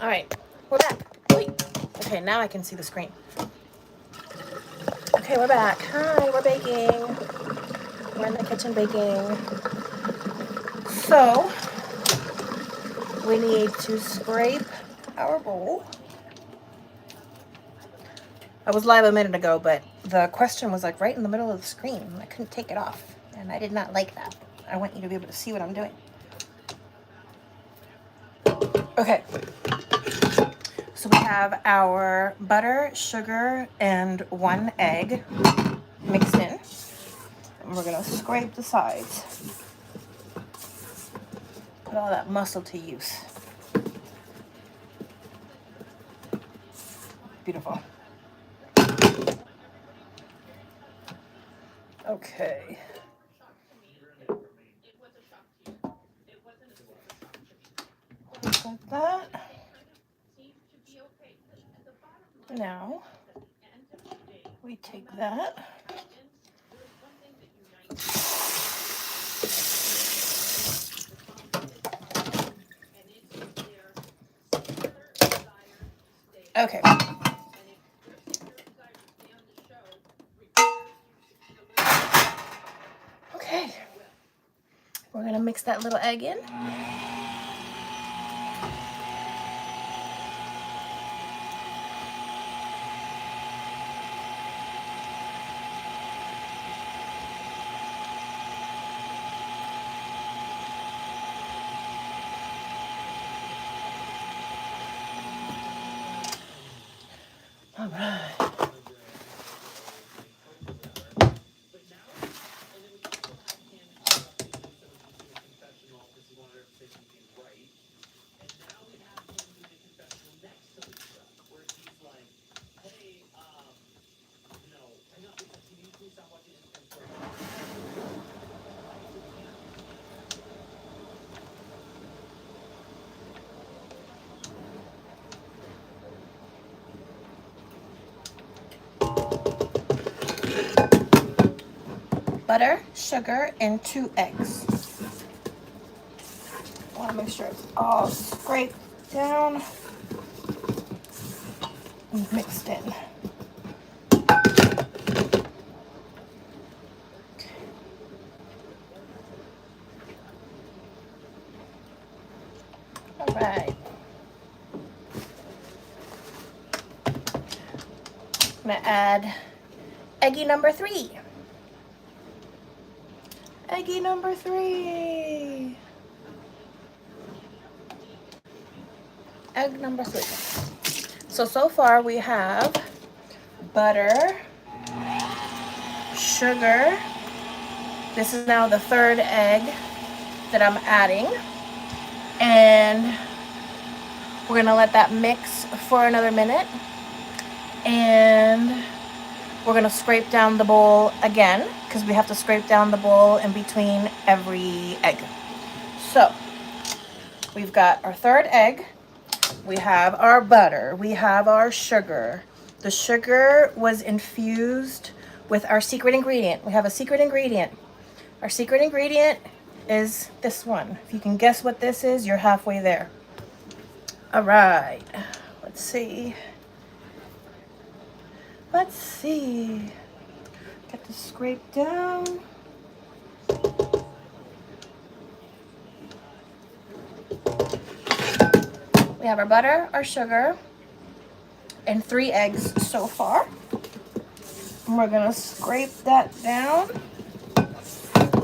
All right, we're back. Wait. Okay, now I can see the screen. Okay, we're back. Hi, we're baking. We're in the kitchen baking. So, we need to scrape our bowl. I was live a minute ago, but the question was like right in the middle of the screen. I couldn't take it off, and I did not like that. I want you to be able to see what I'm doing. Okay. So we have our butter, sugar, and 1 egg mixed in. And we're gonna scrape the sides. Put all that muscle to use. Beautiful. Okay. Like that. Now, we take that. Okay. Okay. We're gonna mix that little egg in. All right. Butter, sugar, and 2 eggs. I want to make sure it's all scraped down and mixed in. All right. I'm gonna add eggy number 3. Eggy number 3. Egg number 3. So far we have butter, sugar. This is now the 3rd egg that I'm adding. And we're gonna let that mix for another minute. And we're gonna scrape down the bowl again, because we have to scrape down the bowl in between every egg. So, we've got our 3rd egg. We have our butter. We have our sugar. The sugar was infused with our secret ingredient. We have a secret ingredient. Our secret ingredient is this one. If you can guess what this is, you're halfway there. All right. Let's see. Let's see. Get this scraped down. We have our butter, our sugar, and 3 eggs so far. And we're gonna scrape that down.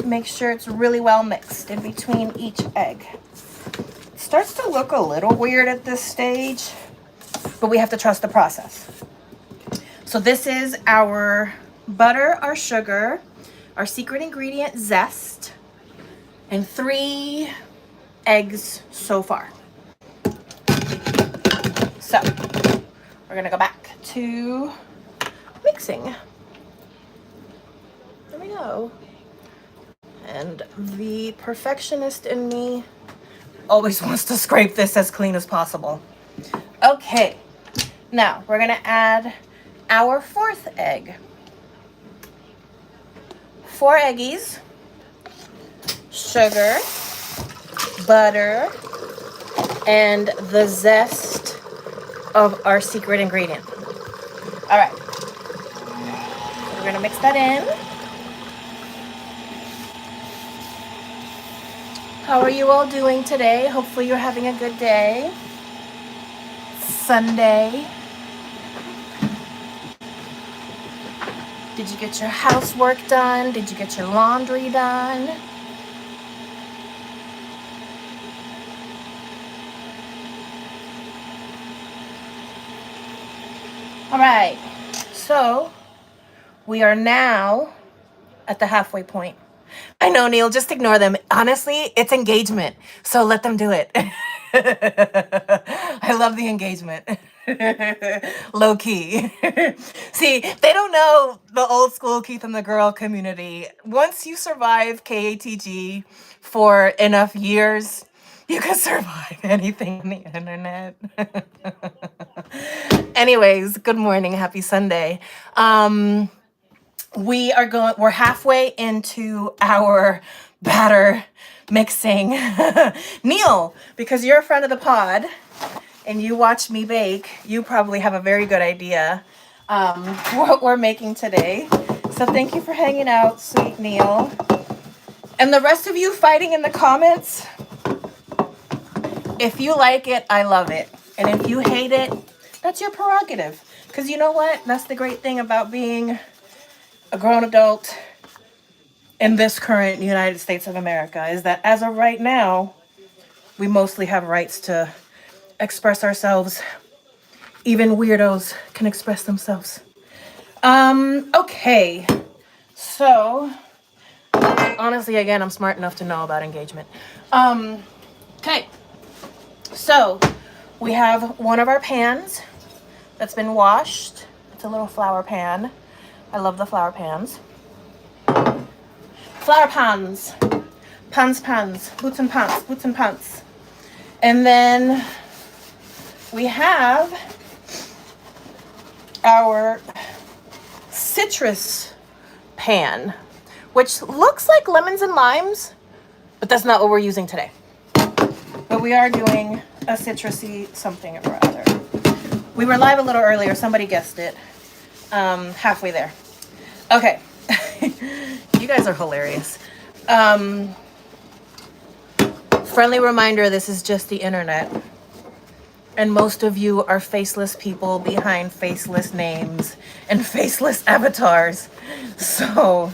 Make sure it's really well mixed in between each egg. It starts to look a little weird at this stage, but we have to trust the process. So this is our butter, our sugar, our secret ingredient, zest, and 3 eggs so far. So we're gonna go back to mixing. There we go. And the perfectionist in me always wants to scrape this as clean as possible. Okay, now we're gonna add our 4th egg. 4 eggies, sugar, butter, and the zest of our secret ingredient. All right. We're gonna mix that in. How are you all doing today? Hopefully you're having a good day. Sunday. Did you get your housework done? Did you get your laundry done? All right, so we are now at the halfway point. I know, Neil, just ignore them. Honestly, it's engagement, so let them do it. I love the engagement. Low key. See, they don't know the old school Keith and the Girl community. Once you survive KATG for enough years, you can survive anything on the internet. Anyways, good morning. Happy Sunday. We're halfway into our batter mixing. Neil, because you're a friend of the pod and you watch me bake, you probably have a very good idea what we're making today. So thank you for hanging out, sweet Neil. And the rest of you fighting in the comments, if you like it, I love it. And if you hate it, that's your prerogative. Because you know what? That's the great thing about being a grown adult in this current United States of America, is that as of right now, we mostly have rights to express ourselves. Even weirdos can express themselves. Okay. So, honestly, again, I'm smart enough to know about engagement. Okay. So, we have one of our pans that's been washed. It's a little flour pan. I love the flour pans. Flour pans. Pans. Boots and pants. And then we have our citrus pan, which looks like lemons and limes, but that's not what we're using today. But we are doing a citrusy something or other. We were live a little earlier. Somebody guessed it. Halfway there. Okay. You guys are hilarious. Friendly reminder, this is just the internet. And most of you are faceless people behind faceless names and faceless avatars. So,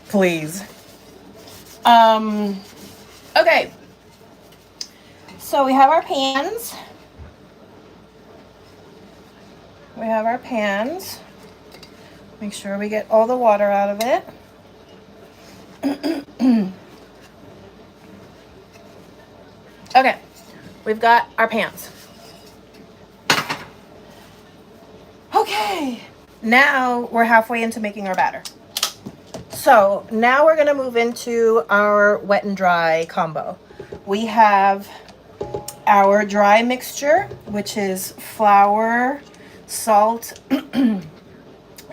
please. Okay. So we have our pans. Make sure we get all the water out of it. Okay, we've got our pans. Okay, now we're halfway into making our batter. So now we're gonna move into our wet and dry combo. We have our dry mixture, which is flour, salt,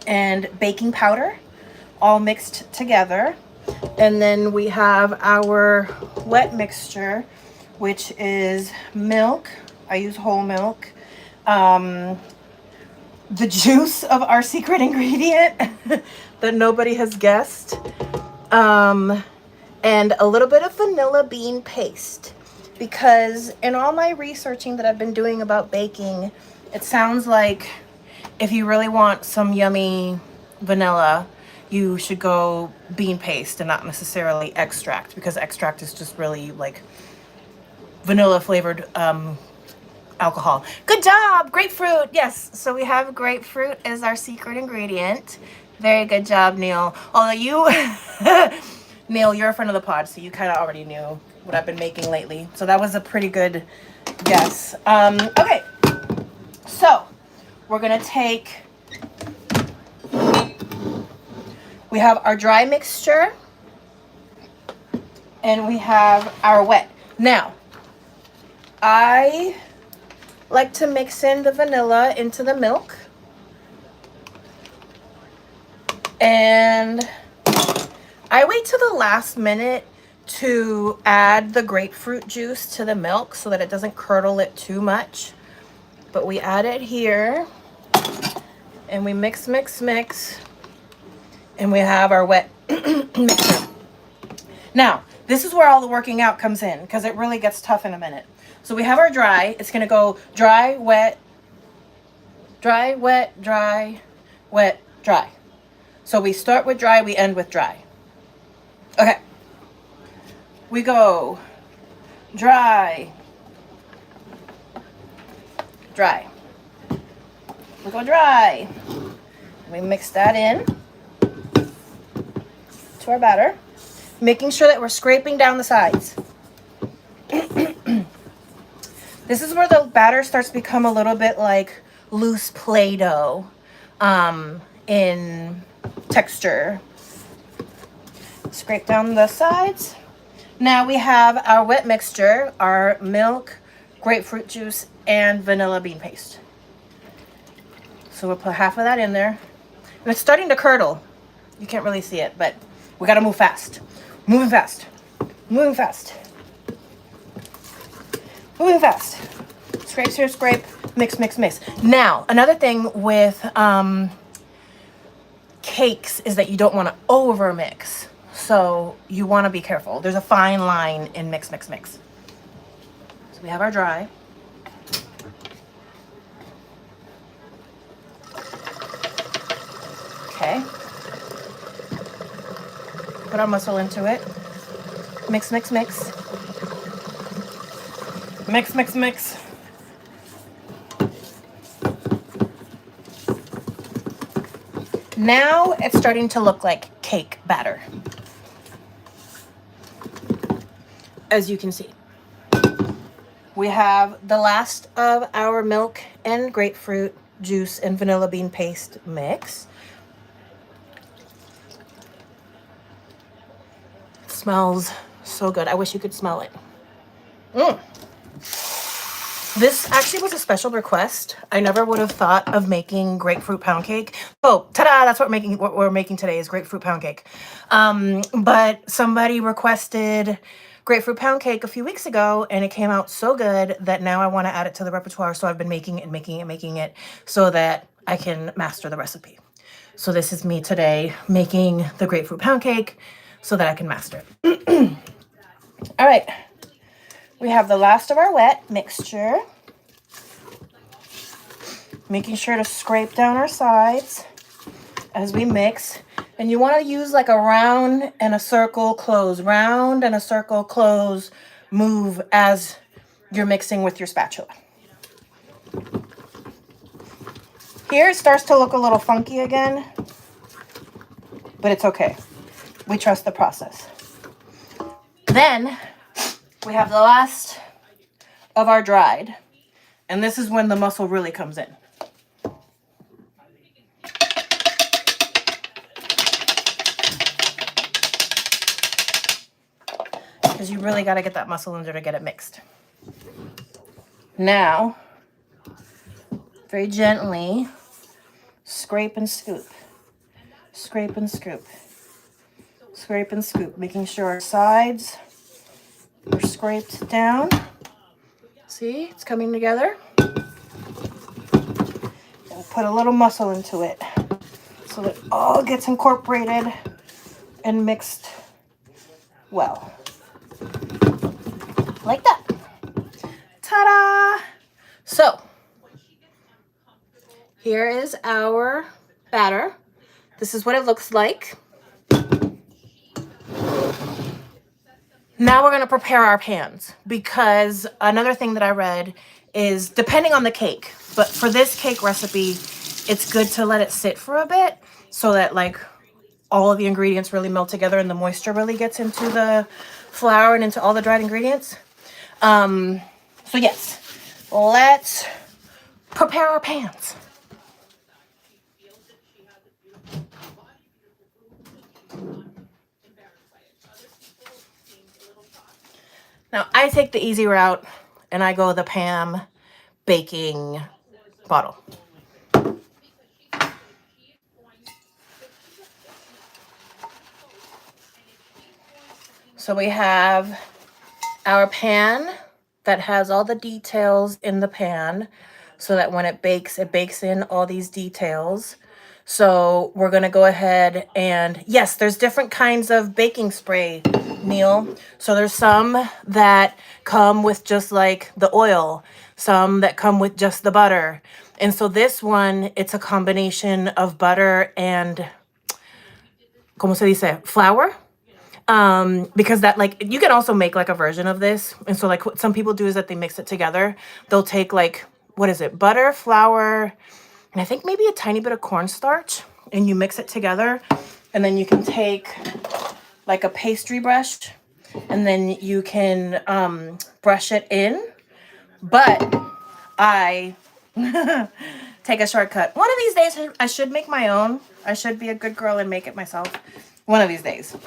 and baking powder, all mixed together. And then we have our wet mixture, which is milk. I use whole milk. The juice of our secret ingredient that nobody has guessed. And a little bit of vanilla bean paste. Because in all my researching that I've been doing about baking, it sounds like if you really want some yummy vanilla, you should go bean paste and not necessarily extract, because extract is just really like vanilla flavored alcohol. Good job! Grapefruit! Yes, so we have grapefruit as our secret ingredient. Very good job, Neil. Although you, Neil, you're a friend of the pod, so you kind of already knew what I've been making lately. So that was a pretty good guess. Okay, so we're gonna take, we have our dry mixture and we have our wet. Now, I like to mix in the vanilla into the milk. And I wait till the last minute to add the grapefruit juice to the milk so that it doesn't curdle it too much but we add it here and we mix, mix, mix, and we have our wet mixture. Now, this is where all the working out comes in because it really gets tough in a minute. So we have our dry. It's going to go dry, wet, dry, wet, dry, wet, dry. So we start with dry, we end with dry. Okay. We go dry, dry. We go dry. We mix that in to our batter, making sure that we're scraping down the sides. This is where the batter starts to become a little bit like loose Play-Doh in texture. Scrape down the sides. Now we have our wet mixture, our milk, grapefruit juice, and vanilla bean paste. So we'll put half of that in there. And it's starting to curdle. You can't really see it, but we gotta move fast. Moving fast. Moving fast. Moving fast. Scrape, scrape, scrape. Mix, mix, mix. Now, another thing with cakes is that you don't want to over mix. So you want to be careful. There's a fine line in mix, mix, mix. So we have our dry. Okay. Put our mussel into it. Mix, mix, mix. Mix, mix, mix. Now it's starting to look like cake batter, as you can see. We have the last of our milk and grapefruit juice and vanilla bean paste mix. It smells so good. I wish you could smell it. This actually was a special request. I never would have thought of making grapefruit pound cake. Oh, ta-da! That's what we're making today is grapefruit pound cake. But somebody requested grapefruit pound cake a few weeks ago, and it came out so good that now I want to add it to the repertoire. So I've been making it so that I can master the recipe. So this is me today making the grapefruit pound cake so that I can master it. All right. We have the last of our wet mixture. Making sure to scrape down our sides as we mix. And you want to use like a round and a circle close, round and a circle close move as you're mixing with your spatula. Here it starts to look a little funky again, but it's okay. We trust the process. Then we have the last of our dried, and this is when the mussel really comes in. Because you really got to get that mussel in there to get it mixed. Now, very gently, scrape and scoop. Scrape and scoop. Scrape and scoop, making sure our sides are scraped down. See, it's coming together. And put a little mussel into it so that it all gets incorporated and mixed well. Like that. Ta-da! So, here is our batter. This is what it looks like. Now we're going to prepare our pans, because another thing that I read is depending on the cake, but for this cake recipe, it's good to let it sit for a bit so that like all of the ingredients really melt together and the moisture really gets into the flour and into all the dried ingredients. So yes, let's prepare our pans. Now, I take the easy route, and I go the Pam baking bottle. So we have our pan that has all the details in the pan. so that when it bakes in all these details. So we're gonna go ahead and, yes, there's different kinds of baking spray, Neil. So there's some that come with just like the oil, some that come with just the butter. And so this one, it's a combination of butter and, ¿cómo se dice? Flour. Because that, like, you can also make like a version of this. And so like what some people do is that they mix it together. They'll take like, what is it? Butter, flour, and I think maybe a tiny bit of cornstarch, and you mix it together. And then you can take like a pastry brush, and then you can brush it in. But I take a shortcut. One of these days, I should make my own. I should be a good girl and make it myself. One of these days.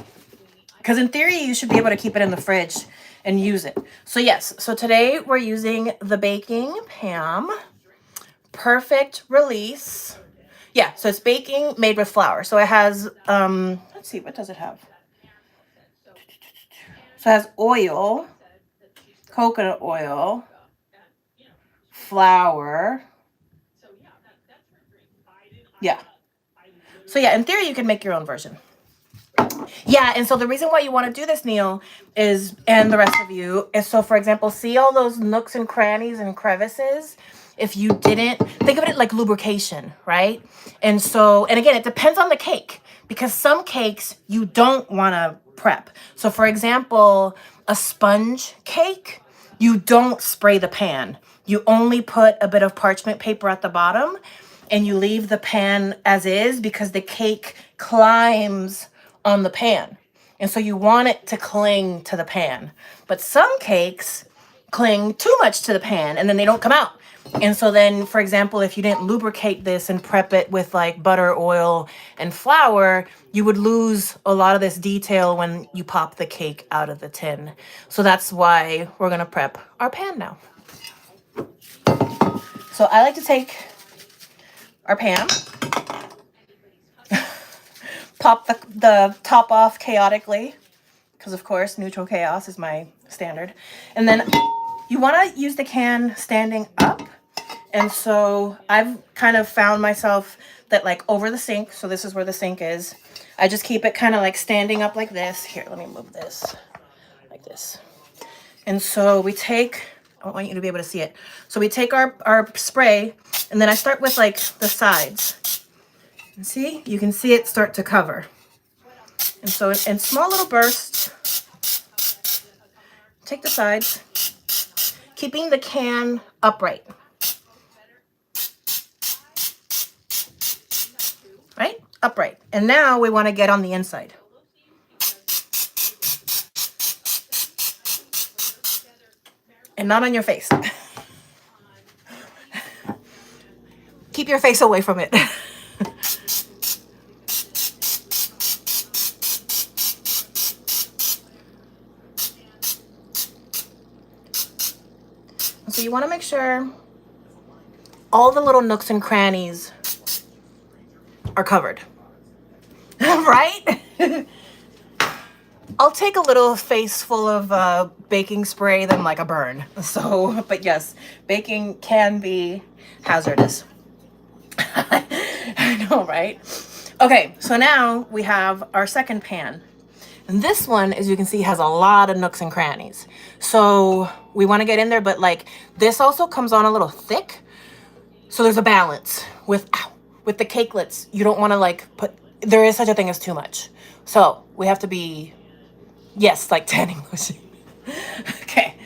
Because in theory, you should be able to keep it in the fridge and use it. So yes, so today we're using the baking Pam Perfect Release. Yeah, so it's baking made with flour. So it has, let's see, what does it have? So it has oil, coconut oil, flour. Yeah. So yeah, in theory, you can make your own version. Yeah, and so the reason why you want to do this, Neil, is, and the rest of you, is so, for example, see all those nooks and crannies and crevices? If you didn't, think of it like lubrication, right? And so, and again, it depends on the cake, because some cakes you don't want to prep. So for example, a sponge cake, you don't spray the pan. You only put a bit of parchment paper at the bottom, and you leave the pan as is, because the cake climbs on the pan. And so you want it to cling to the pan. But some cakes cling too much to the pan and then they don't come out. And so then, for example, if you didn't lubricate this and prep it with like butter, oil, and flour, you would lose a lot of this detail when you pop the cake out of the tin. So that's why we're gonna prep our pan now. So I like to take our pan, pop the top off chaotically, because of course neutral chaos is my standard. And then you want to use the can standing up. And so I've kind of found myself that like over the sink, so this is where the sink is, I just keep it kind of like standing up like this. Here, let me move this like this. And so we take, I want you to be able to see it. So we take our spray, and then I start with like the sides. And see, you can see it start to cover. And so in small little bursts, take the sides, keeping the can upright. Right? Upright. And now we want to get on the inside. And not on your face. Keep your face away from it. So you want to make sure all the little nooks and crannies are covered. Right? I'll take a little face full of baking spray than like a burn. So, but yes, baking can be hazardous. I know, right? Okay, so now we have our second pan. And this one, as you can see, has a lot of nooks and crannies. So we want to get in there, but like this also comes on a little thick. So there's a balance with the cakelets. You don't want to like put, there is such a thing as too much. So we have to be, yes, like tanning lotion. Okay.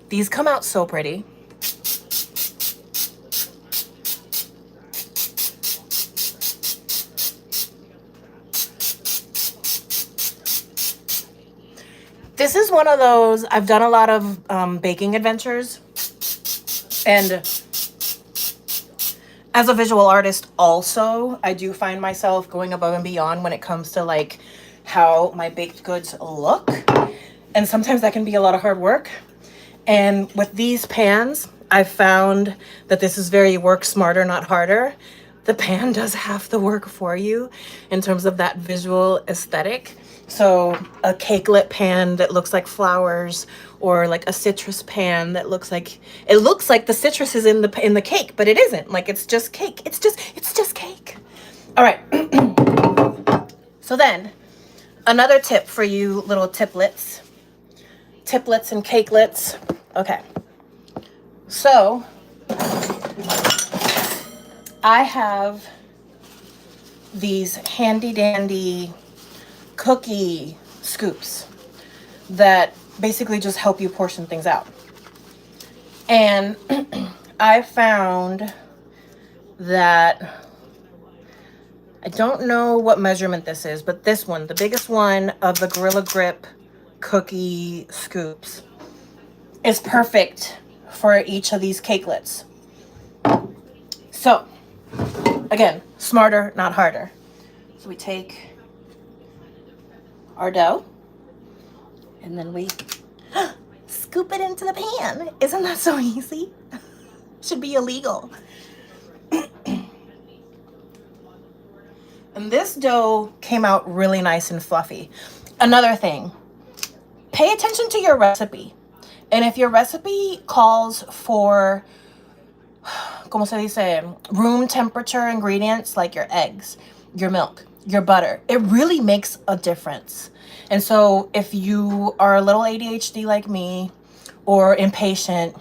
These come out so pretty. This is one of those, I've done a lot of baking adventures, and as a visual artist also, I do find myself going above and beyond when it comes to like how my baked goods look, and sometimes that can be a lot of hard work. And with these pans, I've found that this is very work smarter, not harder. the pan does half the work for you in terms of that visual aesthetic. So a cakelet pan that looks like flowers, or like a citrus pan that looks like, it looks like the citrus is in the cake, but it isn't. Like, it's just cake. It's just cake. All right. So then another tip for you little tiplets and cakelets. Okay. So I have these handy dandy cookie scoops that basically just help you portion things out. And I found that, I don't know what measurement this is, but this one, the biggest one of the Gorilla Grip cookie scoops, is perfect for each of these cakelets. So again, smarter, not harder. So we take our dough and then we scoop it into the pan. Isn't that so easy? Should be illegal. And this dough came out really nice and fluffy. Another thing, pay attention to your recipe. And if your recipe calls for, como se dice, room temperature ingredients like your eggs, your milk, your butter, it really makes a difference. And so if you are a little ADHD like me or impatient,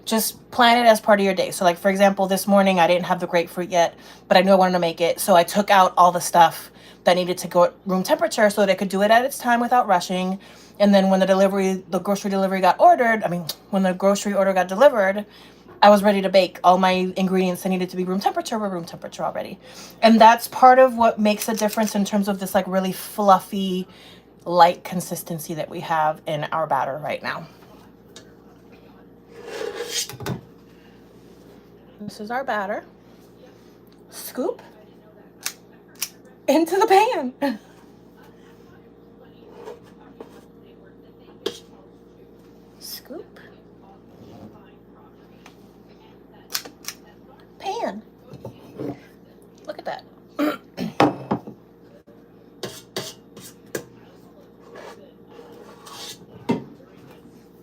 just plan it as part of your day. So like, for example, this morning I didn't have the grapefruit yet, but I knew I wanted to make it. So I took out all the stuff that needed to go at room temperature so that I could do it at its time without rushing. And then when the grocery delivery got ordered, when the grocery order got delivered, I was ready to bake. All my ingredients that needed to be room temperature were room temperature already. And that's part of what makes a difference in terms of this like really fluffy, light consistency that we have in our batter right now. This is our batter. Scoop into the pan. Scoop. Pan. Look at that.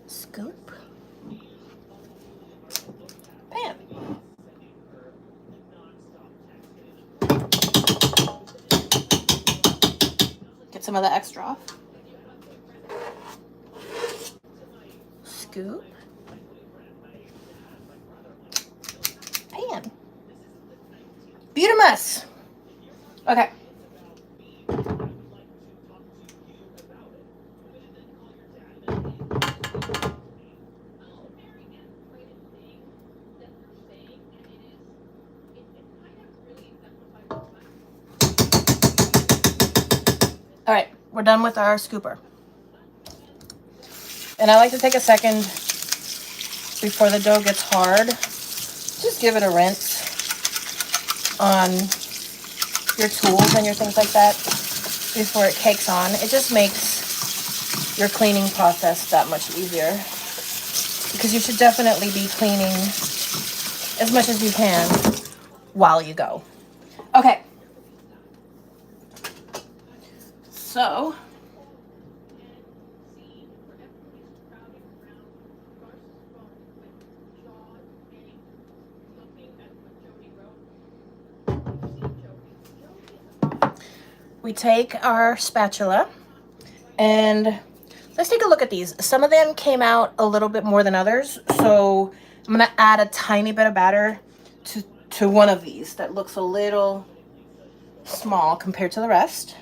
Scoop. Pan. Get some of the extra off. Scoop. Pan. Beautimus. Okay. All right, we're done with our scooper. And I like to take a second before the dough gets hard. Just give it a rinse on your tools and your things like that before it cakes on. It just makes your cleaning process that much easier, because you should definitely be cleaning as much as you can while you go. Okay. So we take our spatula and let's take a look at these. Some of them came out a little bit more than others, so I'm gonna add a tiny bit of batter to one of these that looks a little small compared to the rest.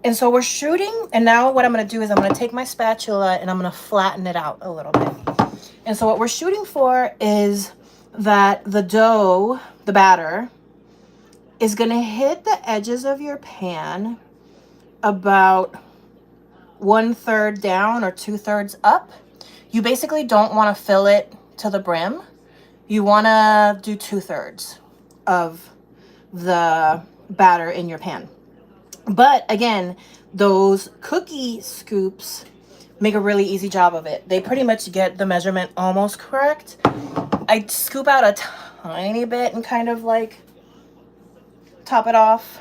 And so we're shooting, and now what I'm going to do is I'm going to take my spatula and I'm going to flatten it out a little bit. And so what we're shooting for is that the dough, the batter, is going to hit the edges of your pan about 1/3 down or 2/3 up. You basically don't want to fill it to the brim. You want to do 2/3 of the batter in your pan. But again, those cookie scoops make a really easy job of it. They pretty much get the measurement almost correct. I scoop out a tiny bit and kind of like top it off,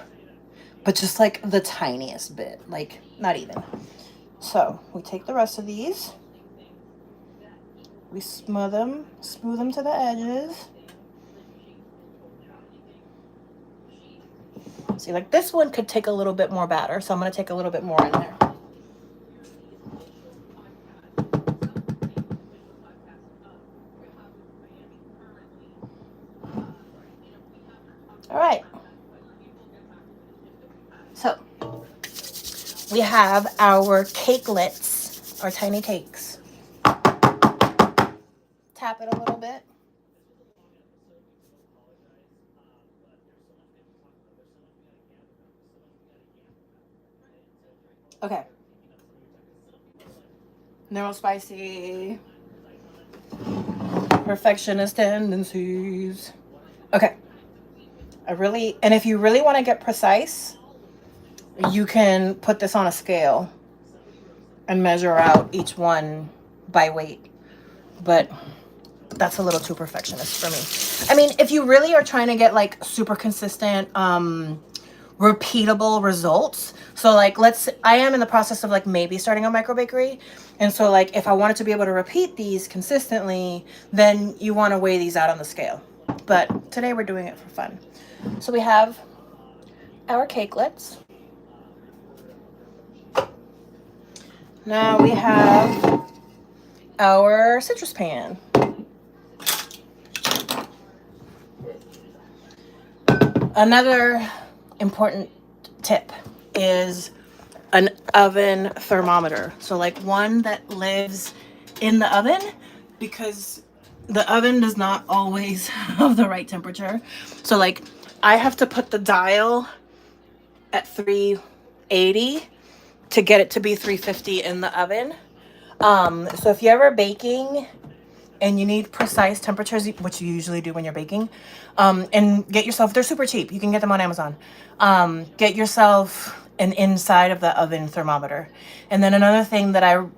but just like the tiniest bit, like not even. So we take the rest of these, we smooth them to the edges. See, like this one could take a little bit more batter, so I'm going to take a little bit more in there. All right. So we have our cakelets, our tiny cakes. Tap it a little bit. Okay. No spicy. Perfectionist tendencies. Okay. And if you really want to get precise, you can put this on a scale and measure out each one by weight. But that's a little too perfectionist for me. I mean, if you really are trying to get like super consistent, repeatable results. So like, I am in the process of like maybe starting a micro bakery. And so like, if I wanted to be able to repeat these consistently, then you want to weigh these out on the scale. But today we're doing it for fun. So we have our cakelets. Now we have our citrus pan. Another important tip is an oven thermometer. So like one that lives in the oven, because the oven does not always have the right temperature. So like I have to put the dial at 380 to get it to be 350 in the oven. So if you're ever baking and you need precise temperatures, which you usually do when you're baking, and get yourself, they're super cheap. You can get them on Amazon. Get yourself an inside of the oven thermometer. And then another thing that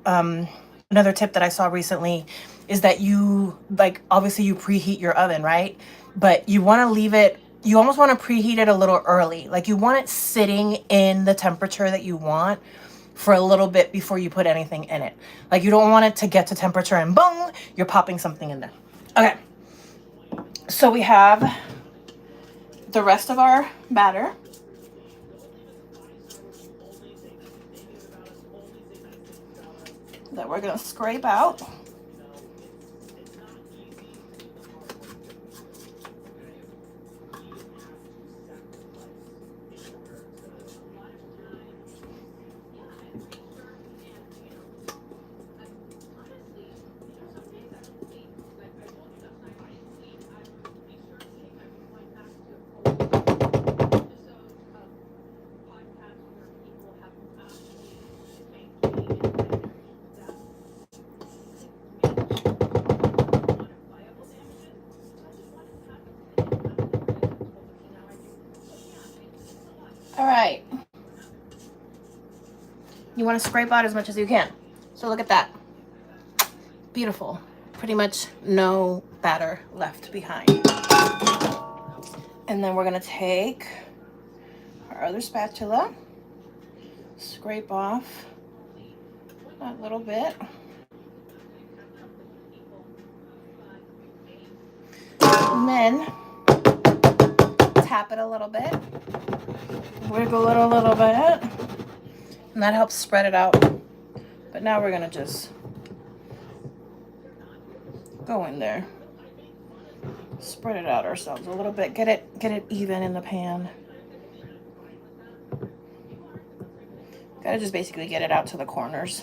another tip that I saw recently is that you, like, obviously you preheat your oven, right? But you want to leave it, you almost want to preheat it a little early. Like you want it sitting in the temperature that you want for a little bit before you put anything in it. Like you don't want it to get to temperature and boom, you're popping something in there. Okay. So we have the rest of our batter. That we're gonna scrape out. All right. You want to scrape out as much as you can. So look at that. Beautiful. Pretty much no batter left behind. And then we're going to take our other spatula, scrape off that little bit. And then tap it a little bit, wiggle it a little bit, and that helps spread it out. But now we're gonna just go in there, spread it out ourselves a little bit, get it even in the pan. Gotta just basically get it out to the corners.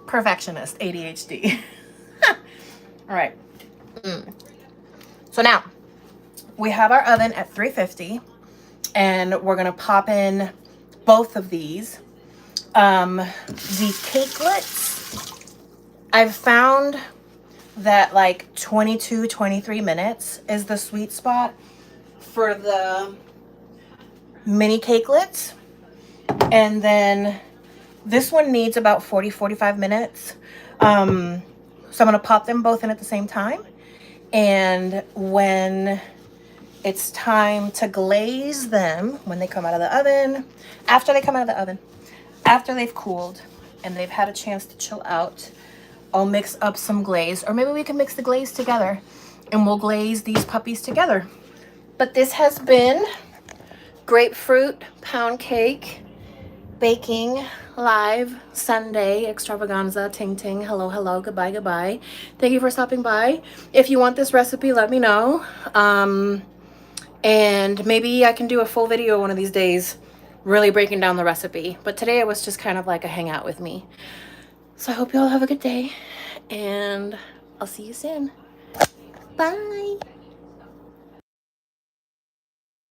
Perfectionist, ADHD. All right. So now we have our oven at 350 and we're going to pop in both of these The cakelets, I've found that like 22, 23 minutes is the sweet spot for the mini cakelets. And then this one needs about 40, 45 minutes. So I'm going to pop them both in at the same time. And when it's time to glaze them, when they come out of the oven, after they come out of the oven, after they've cooled and they've had a chance to chill out, I'll mix up some glaze, or maybe we can mix the glaze together and we'll glaze these puppies together. But this has been grapefruit pound cake baking live Sunday extravaganza. Ting ting, hello hello, goodbye goodbye. Thank you for stopping by. If you want this recipe, let me know, and maybe I can do a full video one of these days really breaking down the recipe. But today it was just kind of like a hangout with me. So I hope you all have a good day, and I'll see you soon. Bye.